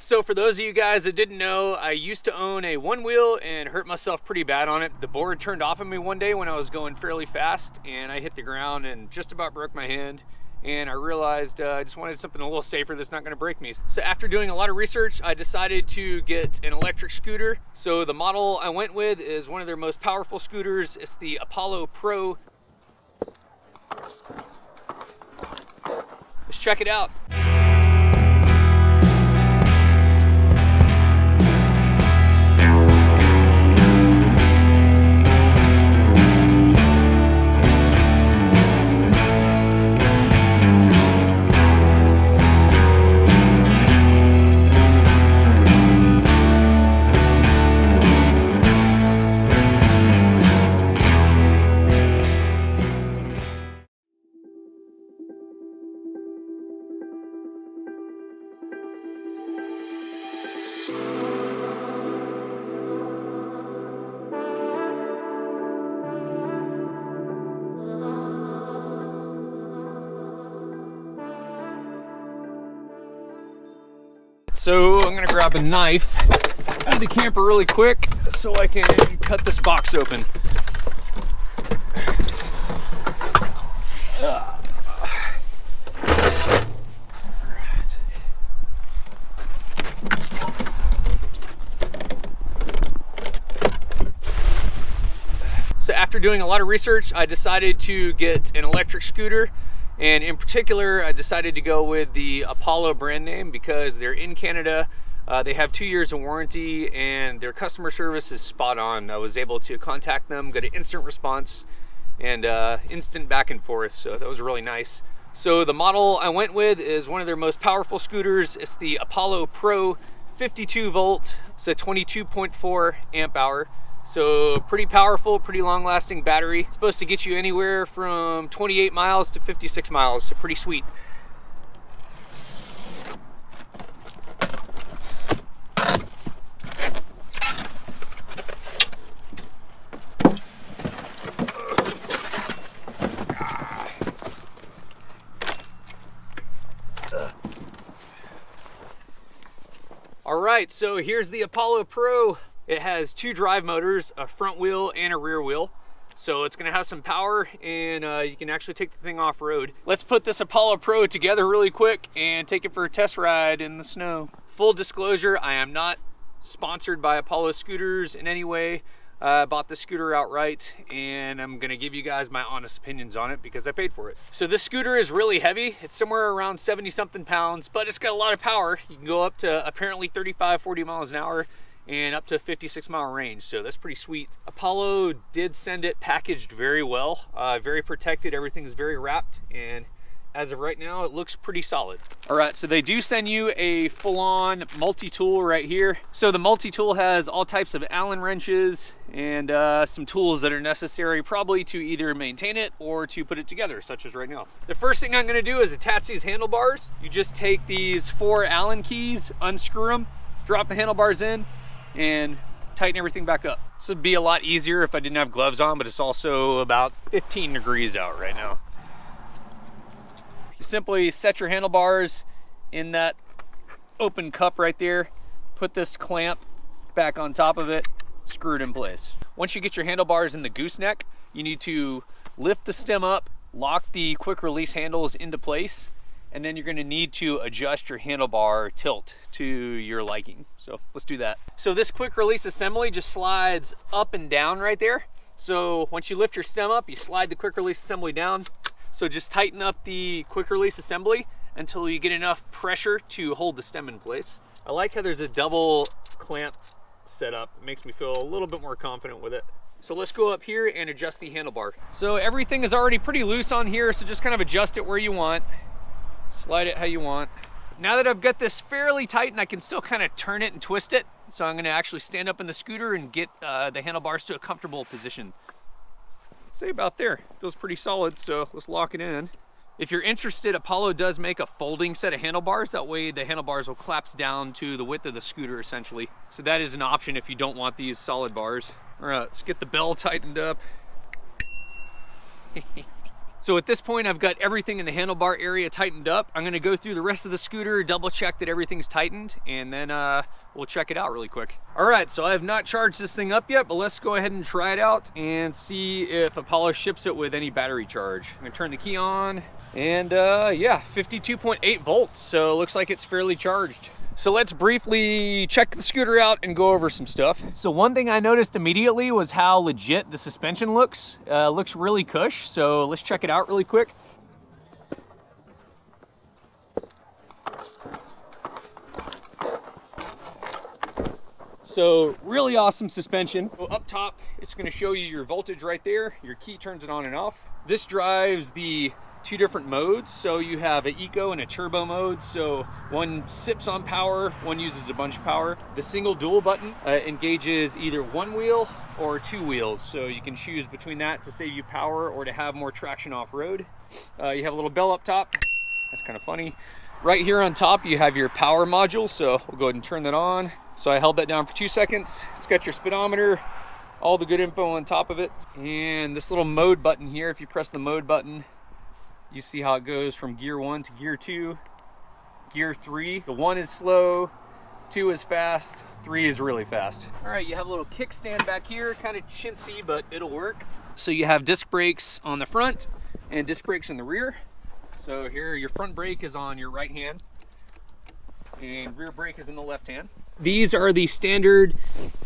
So for those of you guys that didn't know, I used to own a one wheel and hurt myself pretty bad on it. The board turned off on me one day when I was going fairly fast and I hit the ground and just about broke my hand. And I realized I just wanted something a little safer that's not going to break me. So after doing a lot of research, I decided to get an electric scooter. So the model I went with is one of their most powerful scooters. It's the Apollo Pro. Let's check it out. So I'm gonna grab a knife out of the camper really quick so I can cut this box open. So after doing a lot of research, I decided to get an electric scooter. And in particular, I decided to go with the Apollo brand name because they're in Canada. They have 2 years of warranty and their customer service is spot on. I was able to contact them, get an instant response and instant back and forth. So that was really nice. So the model I went with is one of their most powerful scooters. It's the Apollo Pro 52 volt. It's a 22.4 amp hour. So pretty powerful, pretty long-lasting battery. It's supposed to get you anywhere from 28 miles to 56 miles, so pretty sweet. All right, so here's the Apollo Pro. It has 2 drive motors, a front wheel and a rear wheel. So it's gonna have some power and you can actually take the thing off-road. Let's put this Apollo Pro together really quick and take it for a test ride in the snow. Full disclosure, I am not sponsored by Apollo Scooters in any way. I bought the scooter outright and I'm gonna give you guys my honest opinions on it because I paid for it. So this scooter is really heavy. It's somewhere around 70 something pounds, but it's got a lot of power. You can go up to apparently 35, 40 miles an hour and up to a 56 mile range, so that's pretty sweet. Apollo did send it packaged very well, very protected, everything's very wrapped, and as of right now, it looks pretty solid. All right, so they do send you a full-on multi-tool right here. So the multi-tool has all types of Allen wrenches and some tools that are necessary probably to either maintain it or to put it together, such as right now. The first thing I'm gonna do is attach these handlebars. You just take these 4 Allen keys, unscrew them, drop the handlebars in, and tighten everything back up. This would be a lot easier if I didn't have gloves on, but it's also about 15 degrees out right now. You simply set your handlebars in that open cup right there, put this clamp back on top of it, screw it in place. Once you get your handlebars in the gooseneck, you need to lift the stem up, lock the quick release handles into place, and then you're gonna need to adjust your handlebar tilt to your liking. So let's do that. So this quick release assembly just slides up and down right there. So once you lift your stem up, you slide the quick release assembly down. So just tighten up the quick release assembly until you get enough pressure to hold the stem in place. I like how there's a double clamp set up. It makes me feel a little bit more confident with it. So let's go up here and adjust the handlebar. So everything is already pretty loose on here, so just kind of adjust it where you want. Slide it how you want. Now that I've got this fairly tight and I can still kind of turn it and twist it, so I'm gonna actually stand up in the scooter and get the handlebars to a comfortable position. Say about there, feels pretty solid, so let's lock it in. If you're interested, Apollo does make a folding set of handlebars. That way the handlebars will collapse down to the width of the scooter essentially. So that is an option if you don't want these solid bars. All right, let's get the bell tightened up. So at this point, I've got everything in the handlebar area tightened up. I'm gonna go through the rest of the scooter, double check that everything's tightened, and then we'll check it out really quick. All right, so I have not charged this thing up yet, but let's go ahead and try it out and see if Apollo ships it with any battery charge. I'm gonna turn the key on, and yeah, 52.8 volts, so it looks like it's fairly charged. So let's briefly check the scooter out and go over some stuff. So one thing I noticed immediately was how legit the suspension looks. Looks really cush, so let's check it out really quick. So really awesome suspension. So up top, it's gonna show you your voltage right there. Your key turns it on and off. This drives the 2 different modes. So you have an eco and a turbo mode. So one sips on power, one uses a bunch of power. The single dual button engages either 1 wheel or 2 wheels. So you can choose between that to save you power or to have more traction off-road. You have a little bell up top. That's kind of funny. Right here on top, you have your power module. So we'll go ahead and turn that on. So I held that down for 2 seconds. It's got your speedometer, all the good info on top of it. And this little mode button here, if you press the mode button, you see how it goes from gear 1 to gear 2, gear 3. The 1 is slow, 2 is fast, 3 is really fast. All right, you have a little kickstand back here, kind of chintzy, but it'll work. So you have disc brakes on the front and disc brakes in the rear. So here, your front brake is on your right hand and rear brake is in the left hand. These are the standard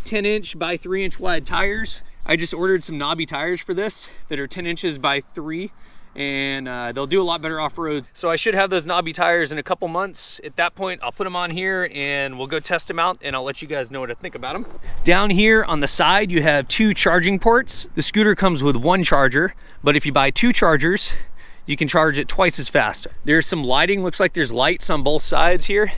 10-inch by 3-inch wide tires. I just ordered some knobby tires for this that are 10 inches by 3. And they'll do a lot better off-road. So I should have those knobby tires in a couple months. At that point, I'll put them on here and we'll go test them out and I'll let you guys know what I think about them. Down here on the side, you have 2 charging ports. The scooter comes with 1 charger, but if you buy 2 chargers, you can charge it twice as fast. There's some lighting, looks like there's lights on both sides here.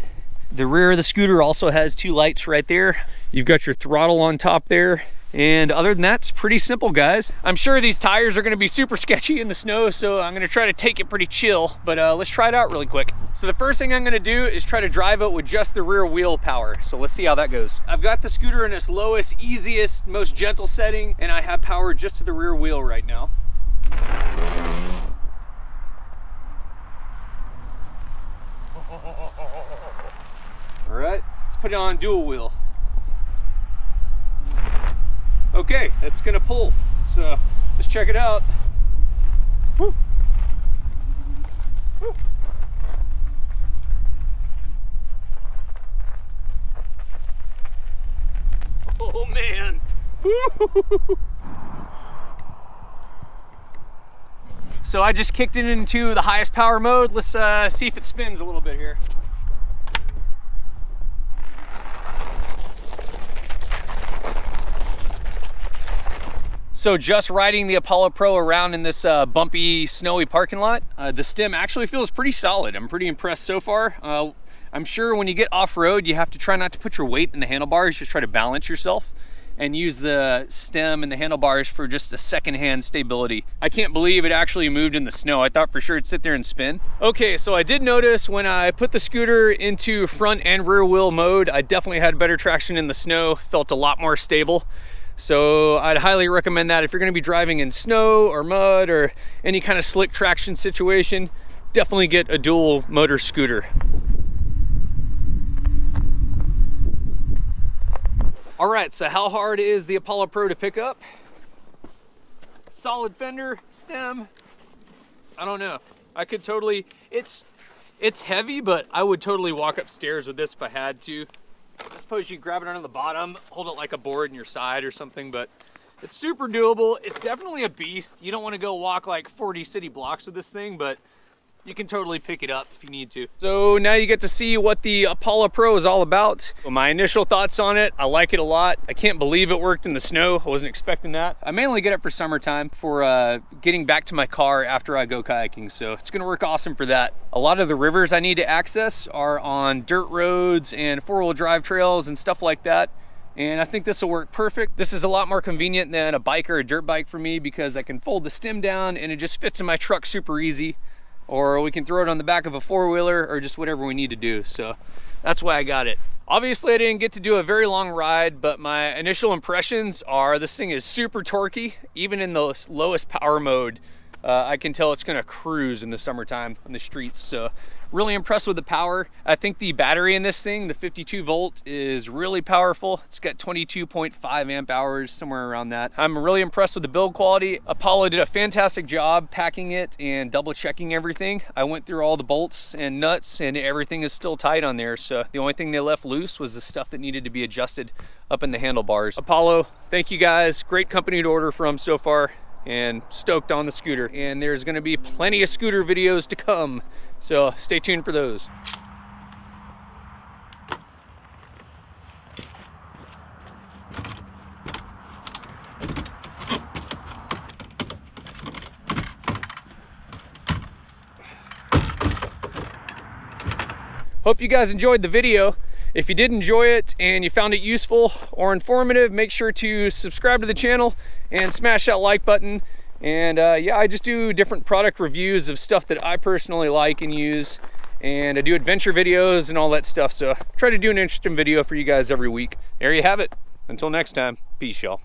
The rear of the scooter also has 2 lights right there. You've got your throttle on top there. And other than that, it's pretty simple, guys. I'm sure these tires are gonna be super sketchy in the snow, so I'm gonna try to take it pretty chill, but let's try it out really quick. So the first thing I'm gonna do is try to drive it with just the rear wheel power. So let's see how that goes. I've got the scooter in its lowest, easiest, most gentle setting, and I have power just to the rear wheel right now. All right, let's put it on dual wheel. Okay, it's gonna pull, so let's check it out. Woo. Woo. Oh man. So I just kicked it into the highest power mode. Let's see if it spins a little bit here. So just riding the Apollo Pro around in this bumpy, snowy parking lot, the stem actually feels pretty solid. I'm pretty impressed so far. I'm sure when you get off-road, you have to try not to put your weight in the handlebars, just try to balance yourself and use the stem and the handlebars for just a second-hand stability. I can't believe it actually moved in the snow. I thought for sure it'd sit there and spin. Okay, so I did notice when I put the scooter into front and rear wheel mode, I definitely had better traction in the snow, felt a lot more stable. So I'd highly recommend that if you're gonna be driving in snow or mud or any kind of slick traction situation, definitely get a dual motor scooter. All right, so how hard is the Apollo Pro to pick up? Solid fender, stem, I don't know. I could totally, it's heavy, but I would totally walk upstairs with this if I had to. I suppose you grab it under the bottom, hold it like a board in your side or something, but it's super doable. It's definitely a beast. You don't want to go walk like 40 city blocks with this thing, but you can totally pick it up if you need to. So now you get to see what the Apollo Pro is all about. Well, my initial thoughts on it, I like it a lot. I can't believe it worked in the snow. I wasn't expecting that. I mainly get it for summertime for getting back to my car after I go kayaking. So it's gonna work awesome for that. A lot of the rivers I need to access are on dirt roads and 4-wheel drive trails and stuff like that. And I think this will work perfect. This is a lot more convenient than a bike or a dirt bike for me because I can fold the stem down and it just fits in my truck super easy. Or we can throw it on the back of a 4-wheeler or just whatever we need to do. So that's why I got it. Obviously I didn't get to do a very long ride, but my initial impressions are this thing is super torquey. Even in the lowest power mode, I can tell it's gonna cruise in the summertime on the streets. So really impressed with the power. I think the battery in this thing, the 52 volt, is really powerful. It's got 22.5 amp hours, somewhere around that. I'm really impressed with the build quality. Apollo did a fantastic job packing it and double checking everything. I went through all the bolts and nuts and everything is still tight on there. So the only thing they left loose was the stuff that needed to be adjusted up in the handlebars. Apollo, thank you guys. Great company to order from so far, and stoked on the scooter. And there's gonna be plenty of scooter videos to come, so stay tuned for those. Hope you guys enjoyed the video. If you did enjoy it and you found it useful or informative, make sure to subscribe to the channel and smash that like button. And yeah, I just do different product reviews of stuff that I personally like and use. And I do adventure videos and all that stuff. So try to do an interesting video for you guys every week. There you have it. Until next time, peace, y'all.